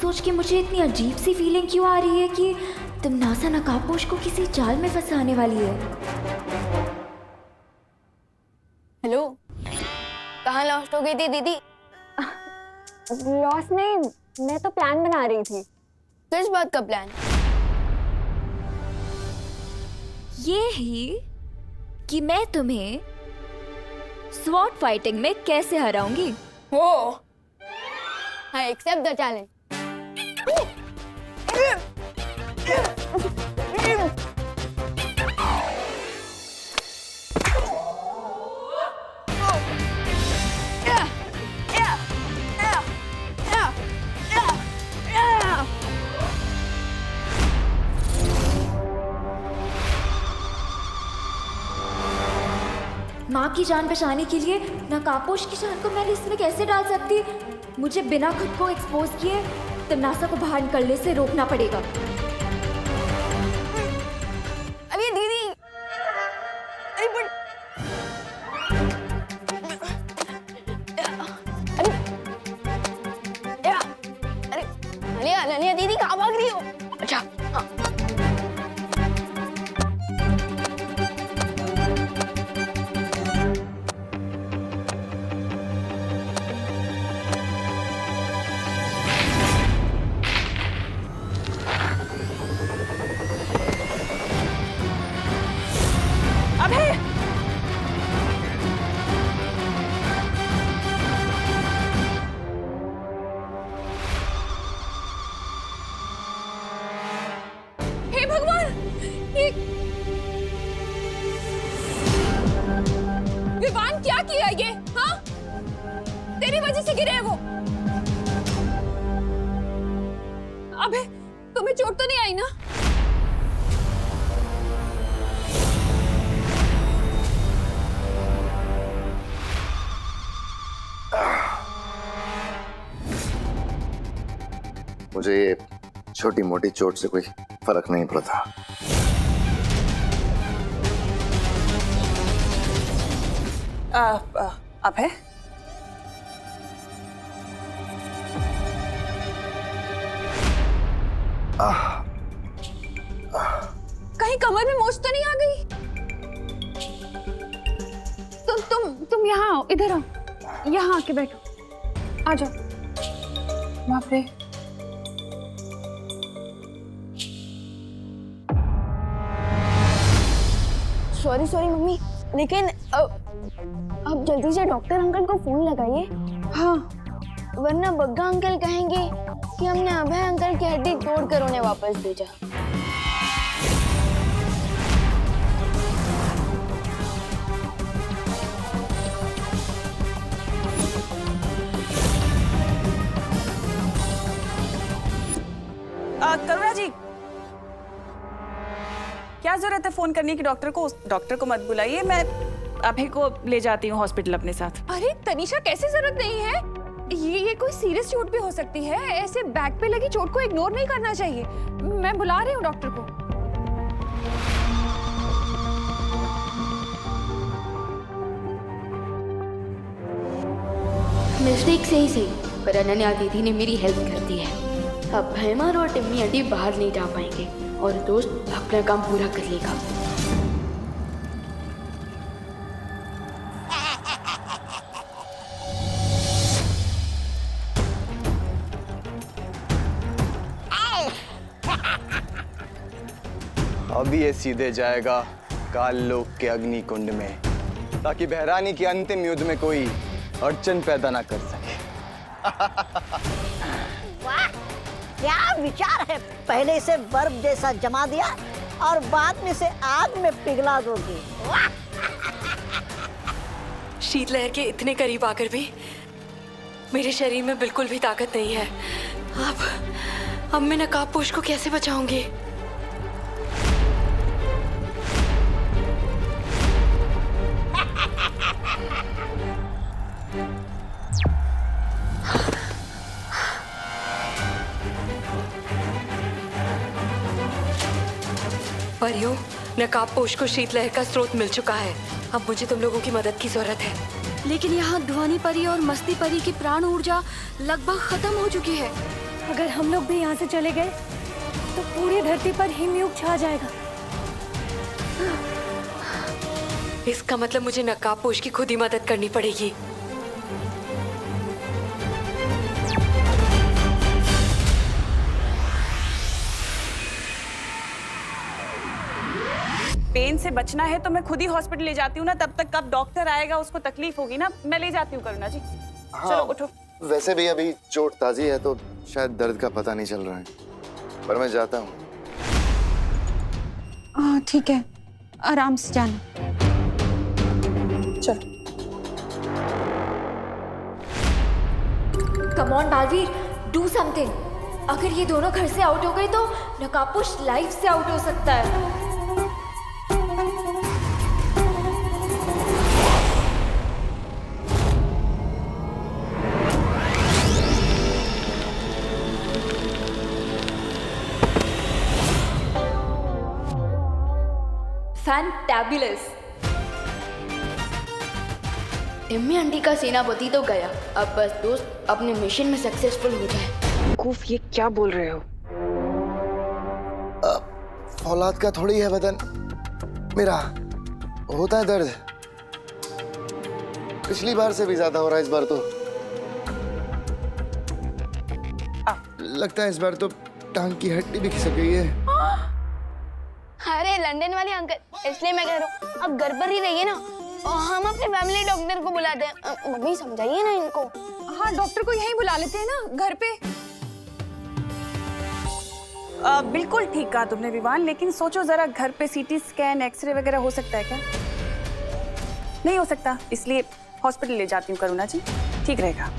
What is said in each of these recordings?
सोच के मुझे इतनी अजीब सी फीलिंग क्यों आ रही है कि तमन्नासा नकाबपोश को किसी जाल में फंसाने वाली है। हेलो, कहाँ लॉस्ट हो गई थी दीदी? लॉस नहीं, मैं तो प्लान बना रही थी। किस बात का प्लान? ये ही कि मैं तुम्हें स्वॉर्ड फाइटिंग में कैसे हराऊंगी। वो आई एक्सेप्ट द चैलेंज। माँ की जान बचाने के लिए नकाबपोश की जान को मैं इसमें कैसे डाल सकती? मुझे बिना खुद को एक्सपोज किए तमन्नासा को बाहर निकलने से रोकना पड़ेगा। अरे दीदी, अरे बट अरे अनन्या दीदी कहाँ भाग रही हो? अच्छा हाँ। विवान क्या किया ये? हाँ, तेरी वजह से गिरे वो। अबे तुम्हें चोट तो नहीं आई ना? मुझे ये छोटी मोटी चोट से कोई फर्क नहीं पड़ता। अब है कहीं कमर में मोच तो नहीं आ गई? तुम यहाँ आओ, इधर आओ, यहाँ आके बैठो, आ जाओ। बाप रे, सॉरी मम्मी, लेकिन अब जल्दी से डॉक्टर अंकल को फोन लगाइए। हाँ, वरना बग्गा अंकल कहेंगे कि हमने अभय अंकल की हड्डी तोड़कर उन्हें वापस भेजा। करुणा जी, क्या जरूरत है फोन करने की डॉक्टर को? डॉक्टर को मत बुलाइए, मैं अभय को ले जाती हूँ हॉस्पिटल अपने साथ। अरे तनीषा, कैसे जरूरत नहीं है? ये कोई सीरियस चोट भी हो सकती है। ऐसे बैक पे लगी चोट को इग्नोर नहीं करना चाहिए। मैं बुला रही हूँ डॉक्टर को। मिस्टेक से ही सही, पर अनन्या दीदी ने मेरी हेल्प कर दी है। अब भैमर और टिम्मी आंटी बाहर नहीं जा पाएंगे और दोस्त अपना काम पूरा कर लेगा। अब ये सीधे जाएगा काल लोक के अग्नि कुंड में, ताकि बहरानी के अंतिम युद्ध में कोई अड़चन पैदा ना कर सके। वाह, क्या विचार है! पहले इसे बर्फ जैसा जमा दिया और बाद में इसे आग में पिघला दोगे। शीतलहर के इतने करीब आकर भी मेरे शरीर में बिल्कुल भी ताकत नहीं है। अब मैं नकाबपोश को कैसे बचाऊंगी? परियों, नकाबपोश को शीतलहर का स्रोत मिल चुका है। अब मुझे तुम लोगों की मदद की जरूरत है। लेकिन यहाँ ध्वनि परी और मस्ती परी की प्राण ऊर्जा लगभग खत्म हो चुकी है। अगर हम लोग भी यहाँ से चले गए तो पूरी धरती पर हिमयुग छा जाएगा। इसका मतलब मुझे नकाबपोश की खुद ही मदद करनी पड़ेगी। पेन से बचना है तो मैं खुद ही हॉस्पिटल ले जाती हूँ ना, तब तक कब डॉक्टर आएगा उसको तकलीफ होगी ना। मैं ले जाती हूँ करुणा जी। चलो उठो। वैसे भी अभी चोट ताजी है तो शायद दर्द का पता नहीं चल रहा है, पर मैं जाता हूँ। हाँ ठीक है, आराम से जाना। चलो। Come on Baalveer, do something. अगर ये दोनों घर से आउट हो गए तो नकाबपोश लाइफ से आउट हो सकता है। फैंटाबुलस। टिम्मी आंटी का सेनापति तो गया, अब बस दोस्त अपने मिशन में सक्सेसफुल हो जाए। कूफ, ये क्या बोल रहे हो? औलाद का थोड़ी है बदन मेरा, होता है दर्द। पिछली बार से भी ज्यादा हो रहा है इस बार तो। लगता है इस बार तो टांग की हड्डी भी खिसक गई है। अरे लंदन वाले अंकल, इसलिए मैं कह रहा हूँ अब घर पर ही रहिए ना, और हम अपने फैमिली डॉक्टर को बुलाते हैं। मम्मी समझाइए ना इनको। हाँ, डॉक्टर को यहीं बुला लेते हैं ना, घर पे। बिल्कुल ठीक कहा तुमने विवान, लेकिन सोचो जरा, घर पे सीटी स्कैन, एक्सरे वगैरह हो सकता है क्या? नहीं हो सकता, इसलिए हॉस्पिटल ले जाती हूँ करुणा जी, ठीक रहेगा।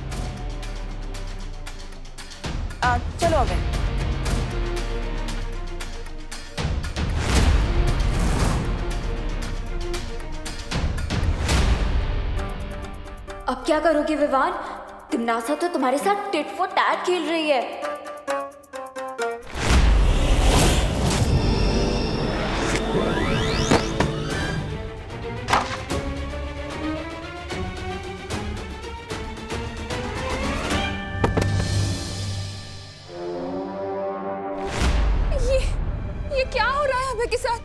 चलो अबे। अब क्या करोगे विवान? तिमनासा तो तुम्हारे साथ टिट फॉर टैट खेल रही है। ये क्या हो रहा है अबे के साथ?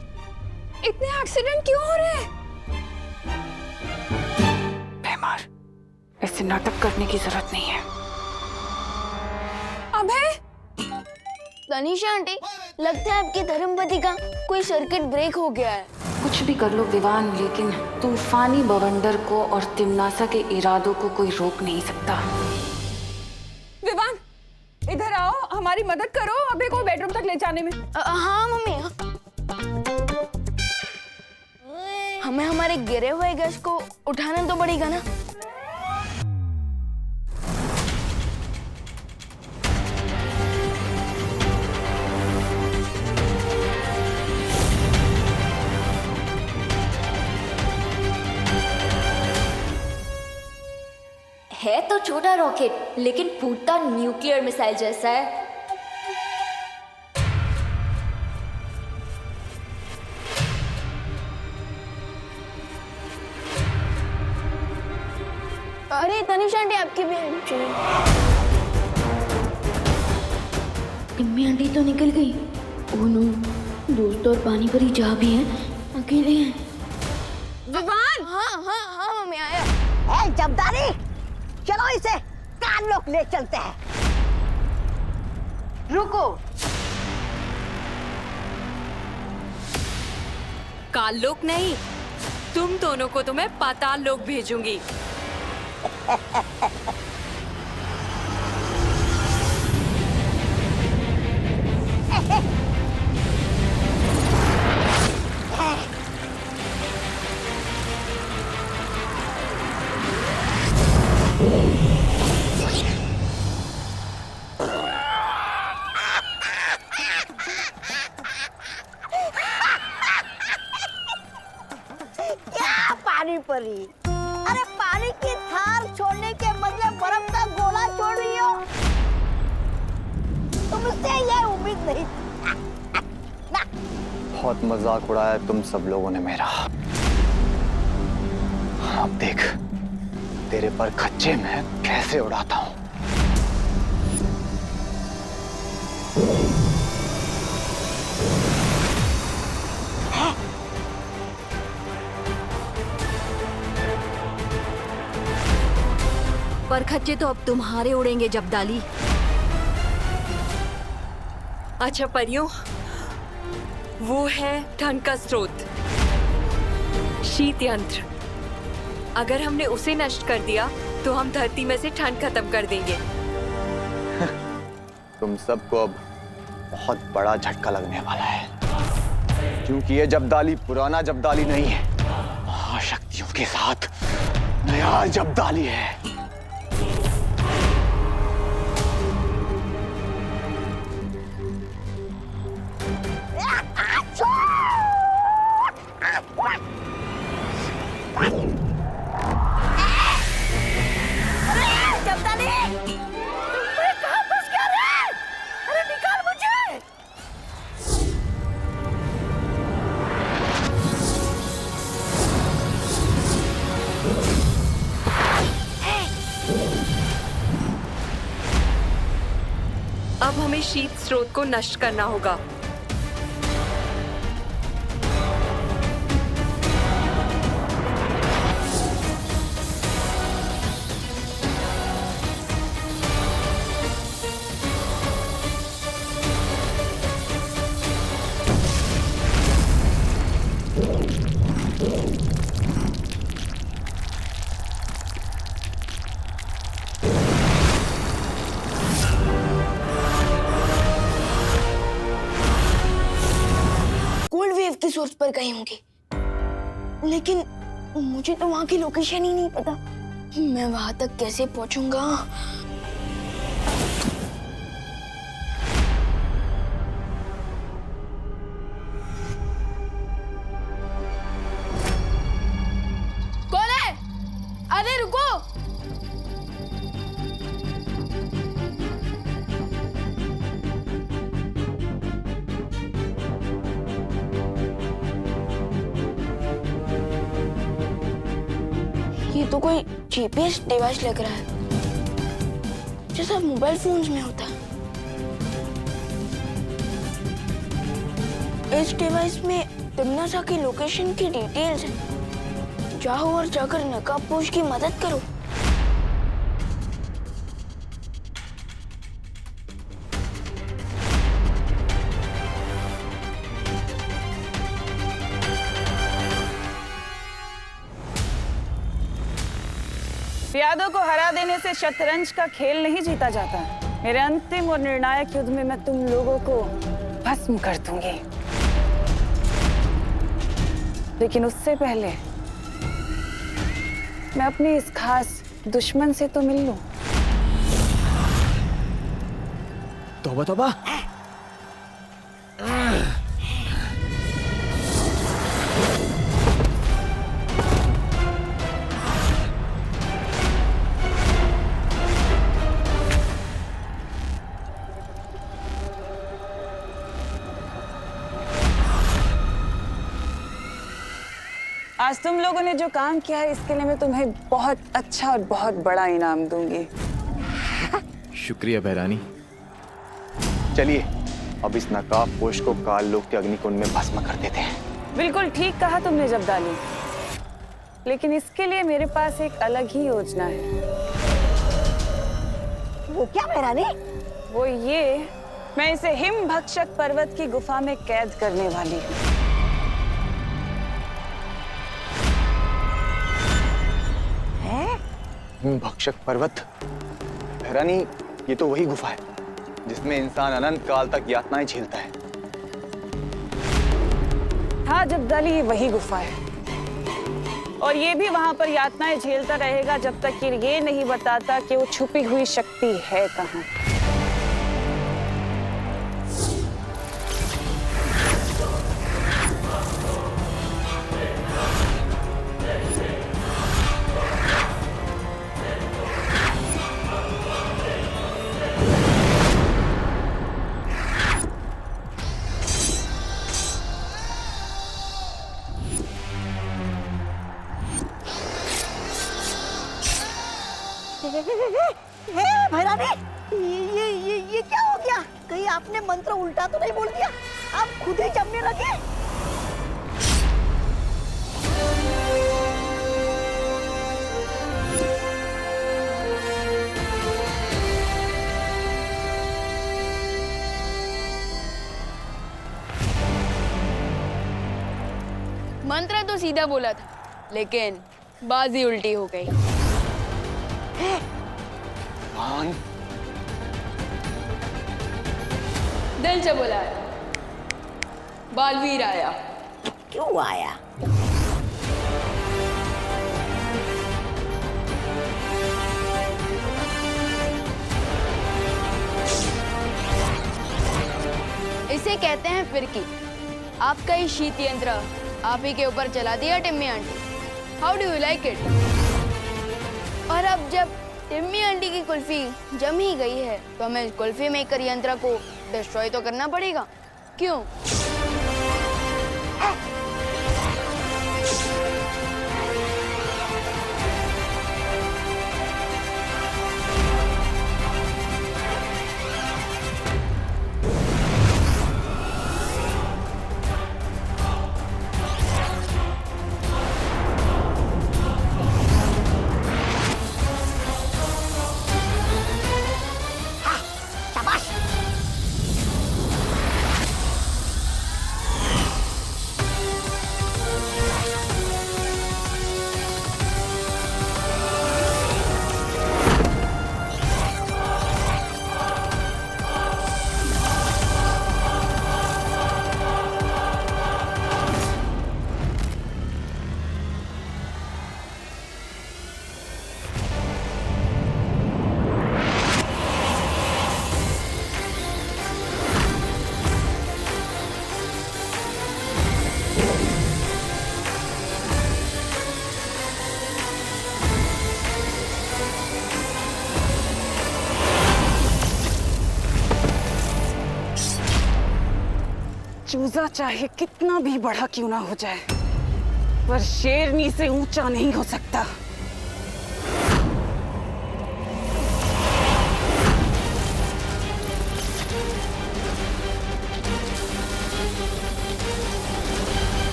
इतने एक्सीडेंट क्यों हो रहे हैं? बेमार, ऐसे नाटक करने की जरूरत नहीं है। अबे, तनीषा आंटी, लगता है आपके धर्मपति का कोई सर्किट ब्रेक हो गया है। कुछ भी कर लो विवान, लेकिन तूफानी बवंडर को और तिमनासा के इरादों को कोई रोक नहीं सकता। विवान, इधर आओ, हमारी मदद करो अबे को बेडरूम तक ले जाने में। हाँ मम्मी, हमें हमारे गिरे हुए गेस्ट को उठाना तो पड़ेगा ना। है तो छोटा रॉकेट, लेकिन फूटता न्यूक्लियर मिसाइल जैसा है। अरे तनीषा आंटी, आपकी भी हेल्प चाहिए। टिम्मी आंटी तो निकल गई। ओह नो, दोस्त और पानी परी जहाँ भी हैं अकेले हैं। विवान! हाँ मम्मी, आया। ए जमदारी, चलो इसे कान लोग ले चलते हैं। रुको। काल लोक नहीं, तुम दोनों को तो मैं पाताल लोक भेजूंगी। क्या पानी परी? अरे पानी की थार छोड़ने के बदले बर्फ का गोला छोड़ रही हो। तुमसे ये उम्मीद नहीं। बहुत मजाक उड़ाया तुम सब लोगों ने मेरा। अब देख तेरे पर खच्चे में कैसे उड़ाता हूं। पर खच्चे तो अब तुम्हारे उड़ेंगे जब्दाली। अच्छा परियों, वो है ठंड का स्रोत, शीत यंत्र। अगर हमने उसे नष्ट कर दिया तो हम धरती में से ठंड खत्म कर देंगे। तुम सबको अब बहुत बड़ा झटका लगने वाला है, क्योंकि ये जब्दाली पुराना जब्दाली नहीं है, महाशक्तियों के साथ नया जब्दाली है। अब हमें शीत स्रोत को नष्ट करना होगा। की सोर्स पर गई होंगी, लेकिन मुझे तो वहां की लोकेशन ही नहीं पता। मैं वहां तक कैसे पहुंचूंगा? कौन है? अरे रुको! ये तो कोई जीपीएस डिवाइस लग रहा है, जैसा मोबाइल फोन्स में होता है। इस डिवाइस में तिमनासा की लोकेशन की डिटेल्स हैं। जाओ और जाकर नकाबपोश की मदद करो। प्यादों को हरा देने से शतरंज का खेल नहीं जीता जाता। मेरे अंतिम और निर्णायक युद्ध में मैं तुम लोगों को भस्म कर दूंगी, लेकिन उससे पहले मैं अपने इस खास दुश्मन से तो मिल लूं। तौबा तौबा। आज तुम लोगों ने जो काम किया है, इसके लिए मैं तुम्हें बहुत अच्छा और बहुत बड़ा इनाम दूंगी। शुक्रिया बहरानी। चलिए अब इस नकाबपोश को काल लोक के अग्निकुंड में भस्म कर देते हैं। बिल्कुल ठीक कहा तुमने जब्दाली, लेकिन इसके लिए मेरे पास एक अलग ही योजना है। वो क्या बहरानी? वो ये, मैं इसे हिम भक्षक पर्वत की गुफा में कैद करने वाली हूँ। भक्षक पर्वत? बहरानी, ये तो वही गुफा है जिसमें इंसान अनंत काल तक यातनाएं झेलता है। हाँ जब्दाली, ये वही गुफा है, और ये भी वहां पर यातनाएं झेलता रहेगा जब तक कि ये नहीं बताता कि वो छुपी हुई शक्ति है कहाँ। भैरानी, ये क्या हो गया? कहीं आपने मंत्र उल्टा तो नहीं बोल दिया? आप खुद ही जमने लगे। मंत्र तो सीधा बोला था, लेकिन बाजी उल्टी हो गई। दिल से बोला है, बालवीर आया। क्यों आया? इसे कहते हैं फिरकी। आपका ही शीत यंत्र आप ही के ऊपर चला दिया Timmy aunty. How do you like it? और अब जब टिम्मी आंटी की कुल्फी जम ही गई है तो हमें कुल्फी मेकर यंत्र को डिस्ट्रॉय तो करना पड़ेगा। क्यों? चूजा चाहे कितना भी बड़ा क्यों ना हो जाए, पर शेरनी से ऊंचा नहीं हो सकता।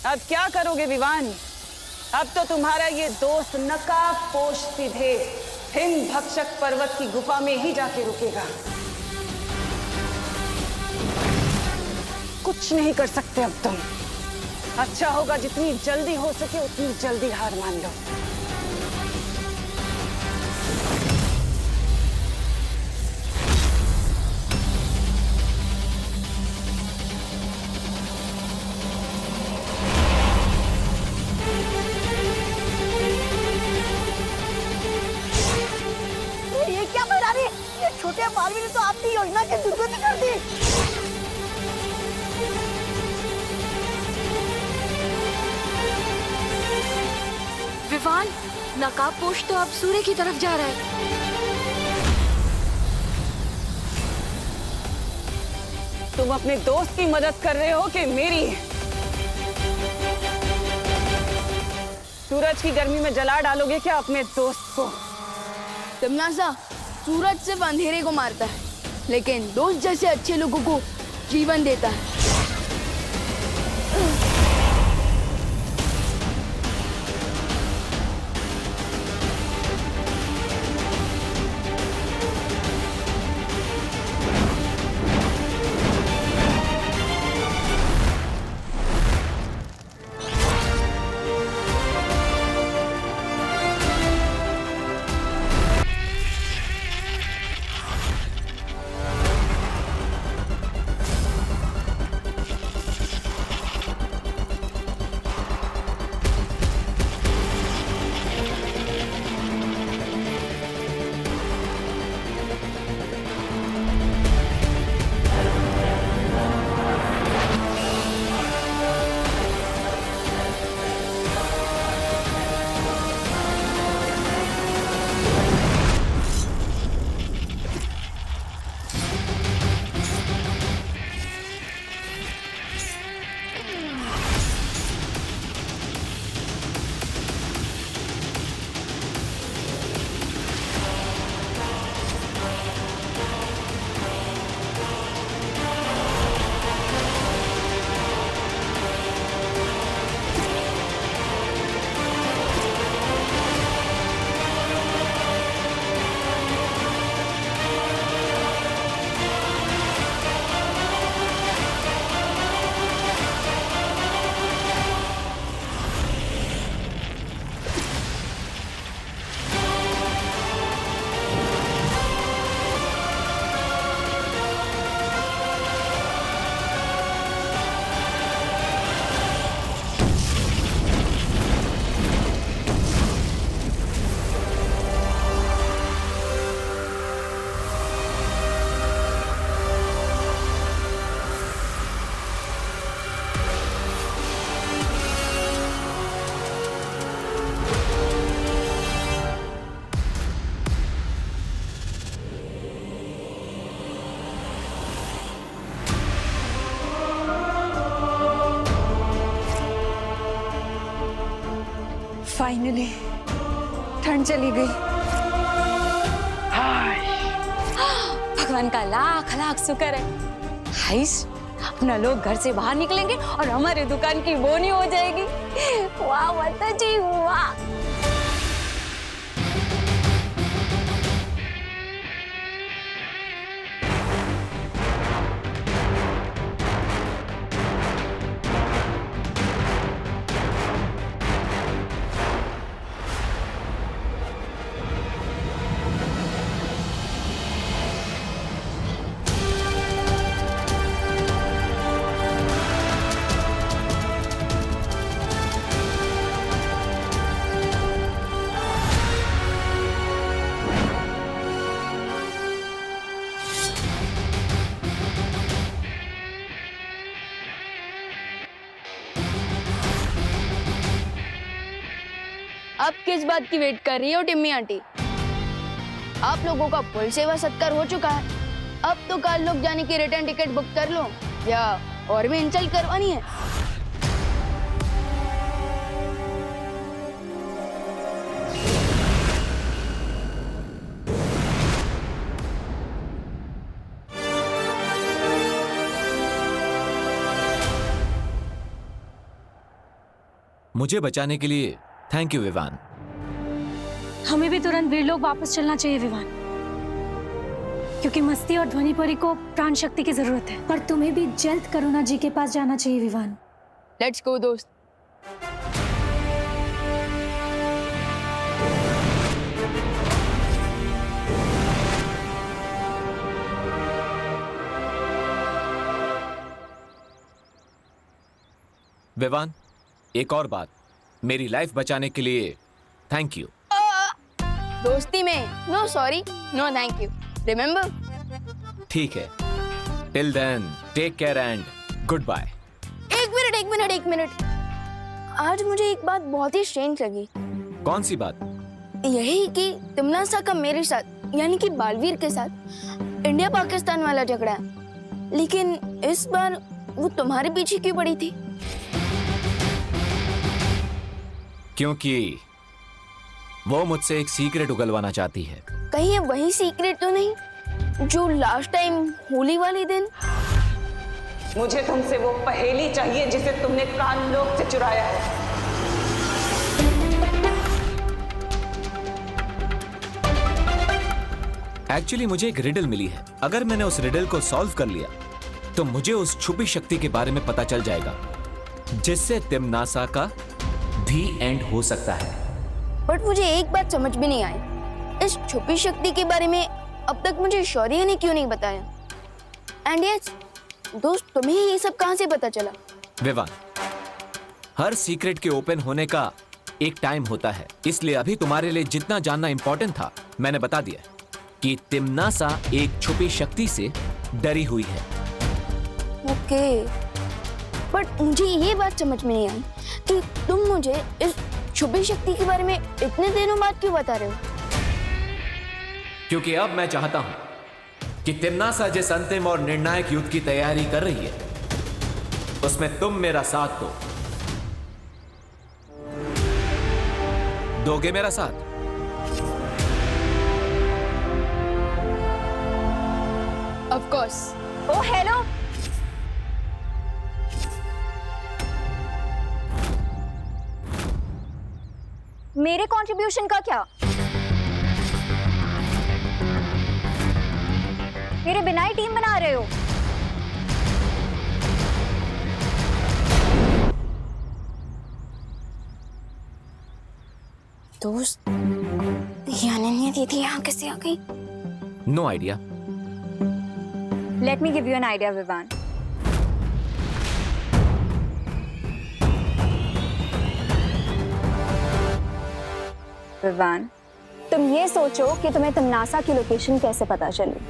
अब क्या करोगे विवान? अब तो तुम्हारा ये दोस्त नकाबपोश सीधे हिम भक्षक पर्वत की गुफा में ही जाके रुकेगा। कुछ नहीं कर सकते अब तुम। अच्छा होगा जितनी जल्दी हो सके उतनी जल्दी हार मान लो। ये क्या बना रही? ये छोटे बालवीर ने तो आपकी योजना की दुर्गति कर दी। विवान, नकाबपोश तो अब सूर्य की तरफ जा रहा है। तुम अपने दोस्त की मदद कर रहे हो कि मेरी? सूरज की गर्मी में जला डालोगे क्या अपने दोस्त को? तमनासा, सूरज सिर्फ अंधेरे को मारता है, लेकिन दोस्त जैसे अच्छे लोगों को जीवन देता है। फाइनली ठंड चली गई। भगवान का लाख लाख शुक्र है। हाइस, अपना लोग घर से बाहर निकलेंगे और हमारी दुकान की बोनी हो जाएगी। वाह माता जी वाह। अब किस बात की वेट कर रही हो टिम्मी आंटी? आप लोगों का फुल सेवा सत्कार हो चुका है। अब तो कल लोग जाने की रिटर्न टिकट बुक कर लो, या और भी इंसल्ट करवानी है? मुझे बचाने के लिए थैंक यू विवान। हमें भी तुरंत वीरलोक वापस चलना चाहिए विवान, क्योंकि मस्ती और ध्वनिपरी को प्राण शक्ति की जरूरत है। पर तुम्हें भी जल्द करुणा जी के पास जाना चाहिए विवान। लेट्स गो दोस्त। विवान, एक और बात, मेरी लाइफ बचाने के लिए थैंक यू। दोस्ती में no sorry no thank you, remember? ठीक है, till then take care and good bye. एक मिनट। आज मुझे एक बात बहुत ही स्ट्रेंज लगी। कौन सी बात? यही कि तिमनासा का मेरे साथ यानी कि बालवीर के साथ इंडिया पाकिस्तान वाला झगड़ा है, लेकिन इस बार वो तुम्हारे पीछे क्यों पड़ी थी? क्योंकि वो मुझसे एक सीक्रेट उगलवाना चाहती है। कहीं ये वही सीक्रेट तो नहीं जो लास्ट टाइम होली वाले दिन? मुझे तुमसे वो पहेली चाहिए जिसे तुमने कानलोक से चुराया है। एक्चुअली मुझे एक रिडल मिली है। अगर मैंने उस रिडल को सॉल्व कर लिया तो मुझे उस छुपी शक्ति के बारे में पता चल जाएगा, जिससे तिमनासा का भी एंड हो सकता है। बट मुझे एक बात समझ में नहीं आई, इस छुपी शक्ति के बारे में अब तक मुझे शौर्य ने क्यों नहीं बताया? एंड यस दोस्त, तुम्हें ये सब कहां से पता चला? विवान, हर सीक्रेट के ओपन होने का एक टाइम होता है, इसलिए अभी तुम्हारे लिए जितना जानना इंपॉर्टेंट था मैंने बता दिया कि तिमनासा एक छुपी शक्ति से डरी हुई है। ओके, बट मुझे ये बात समझ में नहीं आई कि तुम मुझे इस छुपी शक्ति के बारे में इतने दिनों बाद क्यों बता रहे हो? क्योंकि अब मैं चाहता हूं कि तिमनासा जिस अंतिम और निर्णायक युद्ध की तैयारी कर रही है उसमें तुम मेरा साथ दो। दोगे मेरा साथ? Of course. ओ हेलो, मेरे कंट्रीब्यूशन का क्या? मेरे बिना ही टीम बना रहे हो? दोस्त, ये अनन्या दीदी यहाँ कैसे आ गई? No idea. Let me give you an idea Vivaan. Vivaan, तुम ये सोचो कि तुम्हें तिमनासा की लोकेशन कैसे पता चली?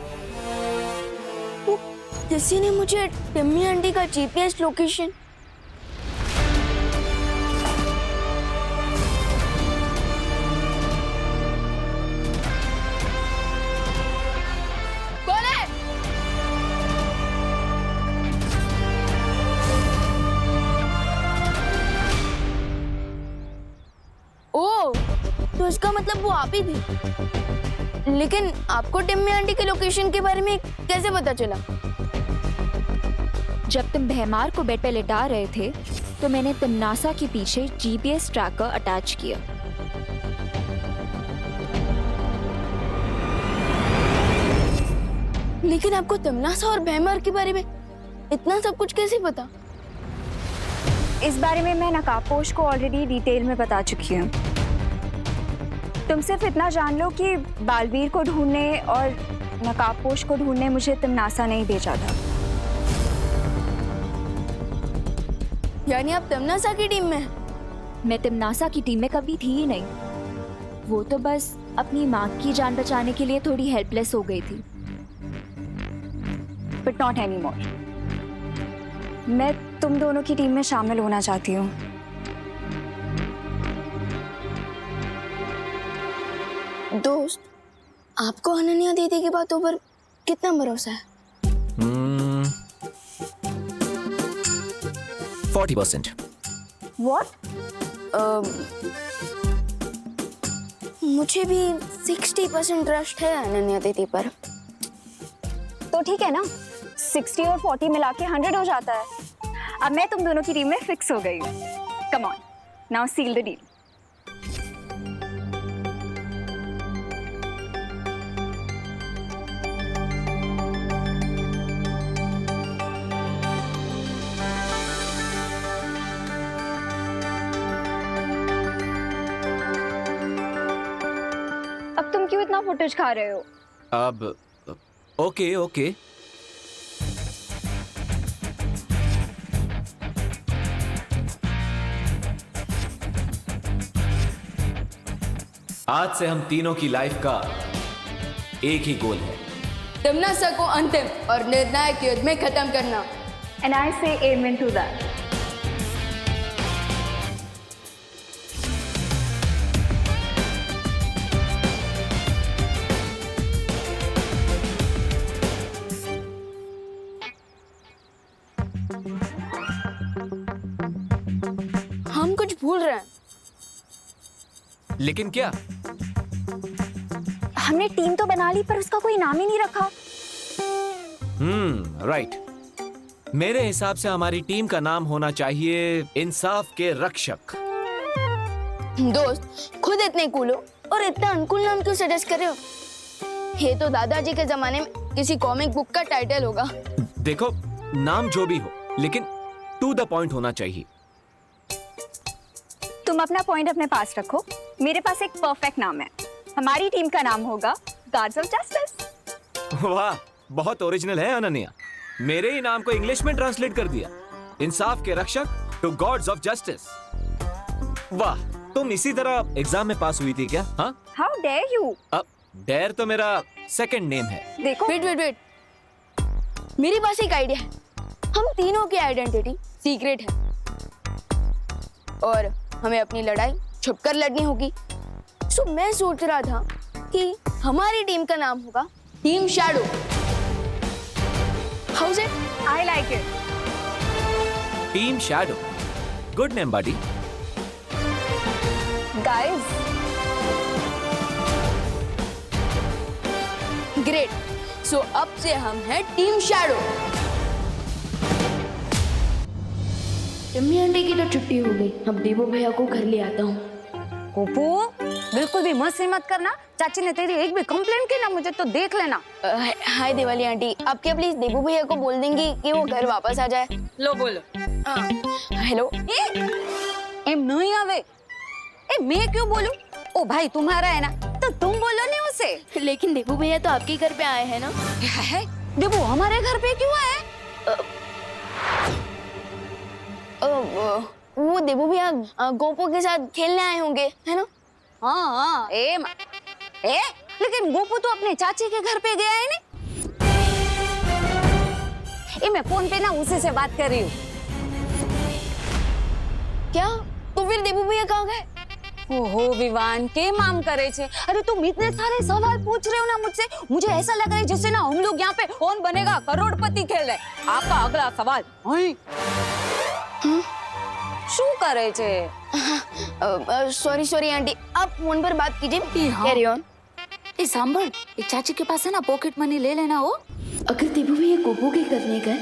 किसी ने मुझे टिम्मी आंटी का जीपीएस लोकेशन कौन है? ओ तो इसका मतलब वो आप ही थी। लेकिन आपको टिम्मी आंटी की लोकेशन के बारे में कैसे पता चला? जब तुम भैमार को बेड पे लिटा रहे थे तो मैंने तमनासा के पीछे जीपीएस ट्रैकर अटैच किया। लेकिन आपको तमनासा और भैमार के बारे में इतना सब कुछ कैसे पता? इस बारे में मैं नकाबपोश को ऑलरेडी डिटेल में बता चुकी हूँ। तुम सिर्फ इतना जान लो कि बालवीर को ढूंढने और नकाबपोश को ढूंढने मुझे तमनासा नहीं भेजा था। यानी आप तमनासा की टीम में हैं? मैं तमनासा की टीम में कभी थी ही नहीं। वो तो बस अपनी माँ की जान बचाने के लिए थोड़ी हेल्पलेस हो गई थी। But not any more. मैं तुम दोनों की टीम में शामिल होना चाहती हूँ। दोस्त, आपको अनन्या दीदी की बातों पर कितना भरोसा है? 40%। What? मुझे भी 60% ट्रस्ट है अनन्या दीदी पर। तो ठीक है ना, 60 और 40 मिला के 100 हो जाता है। अब मैं तुम दोनों की टीम में फिक्स हो गई हूँ। Come on, now seal the deal. अब तुम क्यों इतना फुटेज खा रहे हो? अब ओके ओके। आज से हम तीनों की लाइफ का एक ही गोल है, तमनासा को अंतिम और निर्णायक युद्ध में खत्म करना। And I say amen to that. हम कुछ भूल रहे हैं। लेकिन क्या? हमने टीम तो बना ली पर उसका कोई नाम ही नहीं रखा। राइट। मेरे हिसाब से हमारी टीम का नाम होना चाहिए इंसाफ के रक्षक। दोस्त, खुद इतने कूल हो और इतना अनकूल नाम क्यों सजेस्ट कर रहे हो? ये तो दादाजी के जमाने में किसी कॉमिक बुक का टाइटल होगा। देखो, नाम जो भी हो लेकिन टू द पॉइंट होना चाहिए। तुम अपना पॉइंट अपने पास रखो। मेरे पास एक परफेक्ट नाम है। हमारी टीम का नाम होगा गार्ड्स ऑफ जस्टिस। वाह, बहुत ओरिजिनल है अनन्या। मेरे ही नाम को इंग्लिश में ट्रांसलेट कर दिया, इंसाफ के रक्षक टू गॉड्स ऑफ जस्टिस। वाह, तुम इसी तरह एग्जाम में पास हुई थी क्या? हाँ, हाउ डेयर यू। अब डेयर तो मेरा सेकंड नेम है। देखो, वेट, मेरे पास एक आइडिया है। हम तीनों की आइडेंटिटी सीक्रेट है और हमें अपनी लड़ाई छुपकर लड़नी होगी। सो मैं सोच रहा था कि हमारी टीम का नाम होगा team shadow. How's it? I like it. Team shadow, good name buddy. Guys, great. So अब से हम हैं टीम शैडो। टिम्मी आंटी की तो छुट्टी हो गई। अब देवो भैया को घर ले आता हूँ। गोपू, बिल्कुल भी मस्ती मत करना। चाची ने तेरी एक भी कंप्लेंट की ना, मुझे तो देख लेना। हाय दिवाली आंटी, आप क्या प्लीज देवो भैया को बोल देंगी कि वो घर वापस आ जाए? लो बोलो। हेलो। एम नहीं आवे। ए मैं क्यों बोलूं? ओ भाई तुम्हारा है ना, तो तुम बोलो नहीं उसे। लेकिन देवो भैया तो आपके घर पे आए हैं ना? है? देवो हमारे घर पे क्यों आए? वो देवो भैया गोपू के साथ खेलने आए होंगे, है ना? हाँ, लेकिन गोपू तो अपने चाची के घर पे गया है नहीं। मैं फोन पे ना उसी से बात कर रही हूँ। क्या? तो फिर देवो भैया कहाँ गए? ओहो विवान, के माम करे छे? अरे तुम इतने सारे सवाल पूछ रहे हो ना मुझसे, मुझे ऐसा लग रहा है जैसे ना हम लोग यहाँ पे कौन बनेगा करोड़पति खेल रहे। आपका अगला सवाल। શું करे छे? सॉरी आंटी, आप फोन पर बात कीजिए। Carry on. ए सांभळ, ए चाची के पास है ना पॉकेट मनी ले लेना हो। अगर देबू भैया गोपू के करने गए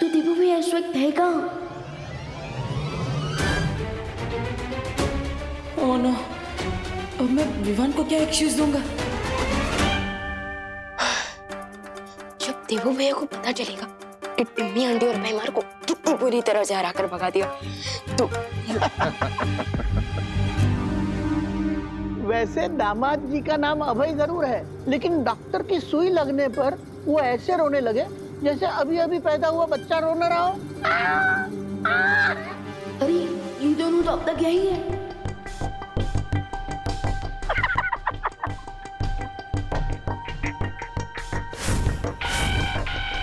तो देबू भैया इस वक्त है कहाँ? ओह नो, अब मैं विवान को क्या एक्सक्यूज दूंगा? जब देबू भैया को पता चलेगा कि टिम्मी आंटी और भैमार को पूरी तरह से हरा कर भगा दिया तो वैसे दामाद जी का नाम अभय जरूर है, लेकिन डॉक्टर की सुई लगने पर वो ऐसे रोने लगे जैसे अभी अभी पैदा हुआ बच्चा रो न रहा हो। अरे ये दोनों तो अब तक यही है।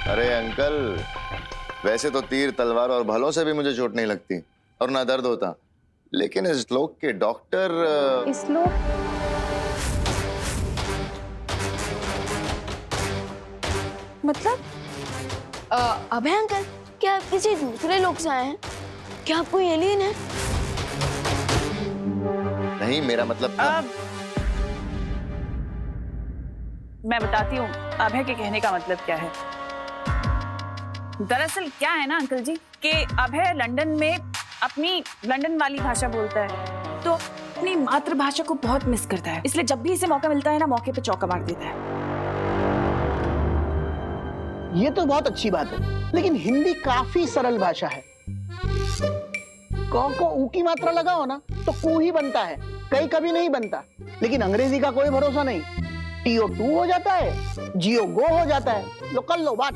अरे अंकल, वैसे तो तीर तलवार और भलों से भी मुझे चोट नहीं लगती और ना दर्द होता, लेकिन इस लोग के डॉक्टर इस लोग मतलब अभय अंकल, क्या आप किसी दूसरे लोग से आए हैं? क्या आप कोई एलियन है? नहीं, मेरा मतलब था। मैं बताती हूँ अभय के कहने का मतलब क्या है। दरअसल क्या है ना अंकल जी कि अभय लंदन में अपनी लंदन वाली भाषा बोलता है, तो अपनी मातृभाषा को बहुत मिस करता है, इसलिए जब भी इसे मौका मिलता है ना, मौके पे चौका मार देता है। ये तो बहुत अच्छी बात है, लेकिन हिंदी काफी सरल भाषा है। क को ऊ की मात्रा लगाओ ना तो कू ही बनता है, कई कभी नहीं बनता। लेकिन अंग्रेजी का कोई भरोसा नहीं, टीओ टू हो जाता है, जियो गो हो जाता है। लो कर लो बात।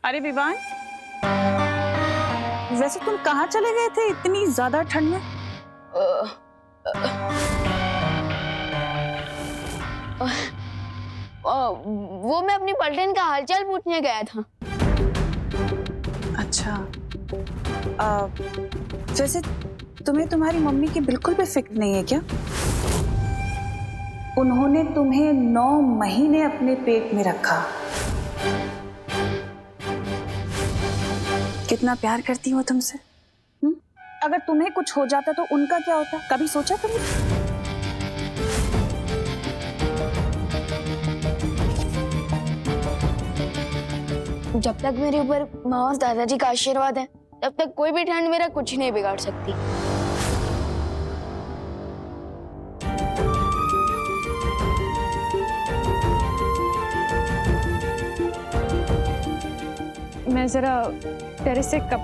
अरे विवान, वैसे तुम कहाँ चले गए थे इतनी ज्यादा ठंड में? वो मैं अपनी पलटन का हालचाल पूछने गया था। अच्छा, वैसे तुम्हें तुम्हारी मम्मी की बिल्कुल भी फिक्र नहीं है क्या? उन्होंने तुम्हें 9 महीने अपने पेट में रखा। कितना प्यार करती हो तुमसे। अगर तुम्हें कुछ हो जाता तो उनका क्या होता, कभी सोचा तुमने? जब तक मेरे ऊपर माँ और दादाजी का आशीर्वाद है, तब तक कोई भी ठंड मेरा कुछ नहीं बिगाड़ सकती। मैं जरा टेरेस से कपड़े